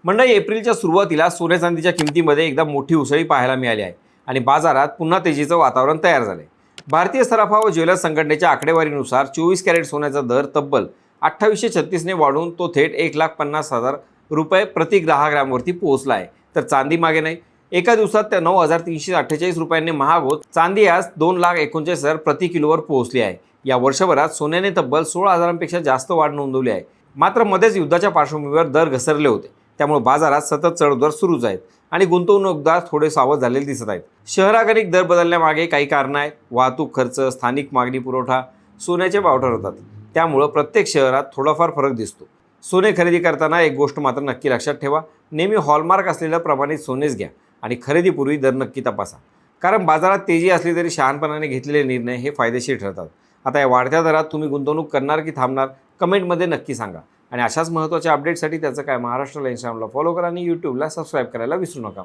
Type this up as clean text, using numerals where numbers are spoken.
मंडळी, एप्रिलच्या सुरुवातीला सोने चांदीच्या किमतीमध्ये एकदा मोठी उसळी पाहायला मिळाली आहे आणि बाजारात पुन्हा तेजीचं वातावरण तयार झालंय. भारतीय सराफा व ज्वेलर्स संघटनेच्या आकडेवारीनुसार 24 कॅरेट सोन्याचा दर तब्बल 2836ने वाढून तो थेट 1,50,000 रुपये प्रति 10 ग्रॅमवरती पोहोचला आहे. तर चांदी मागे नाही, एका दिवसात त्या 9,348 रुपयांनी महाग होत चांदी आज 2,39,000 प्रति किलोवर पोहोचली आहे. या वर्षभरात सोन्याने तब्बल 16,000पेक्षा जास्त वाढ नोंदवली आहे. मात्र मध्येच युद्धाच्या पार्श्वभूमीवर दर घसरले होते, त्यामुळे बाजारात सतत चढउतार सुरूच आहेत आणि गुंतवणूकदार थोडे सावध झालेले दिसत आहेत. शहरागणिक दर बदलण्यामागे काही कारणं आहेत. वाहतूक खर्च, स्थानिक मागणी, पुरवठा, सोन्याचे भाव ठरवतात. त्यामुळं प्रत्येक शहरात थोडाफार फरक दिसतो. सोने खरेदी करताना एक गोष्ट मात्र नक्की लक्षात ठेवा, नेहमी हॉलमार्क असलेलं प्रमाणित सोनेच घ्या आणि खरेदीपूर्वी दर नक्की तपासा. कारण बाजारात तेजी असली तरी शहाणपणाने घेतलेले निर्णय हे फायदेशीर ठरतात. आता या वाढत्या दरात तुम्ही गुंतवणूक करणार की थांबणार, कमेंटमध्ये नक्की सांगा. आणि अशाच महत्त्वाच्या अपडेटसाठी त्याचं काय महाराष्ट्र इंस्टाग्रामला फॉलो करा आणि यूट्यूबला सबस्क्राईब करायला विसरू नका.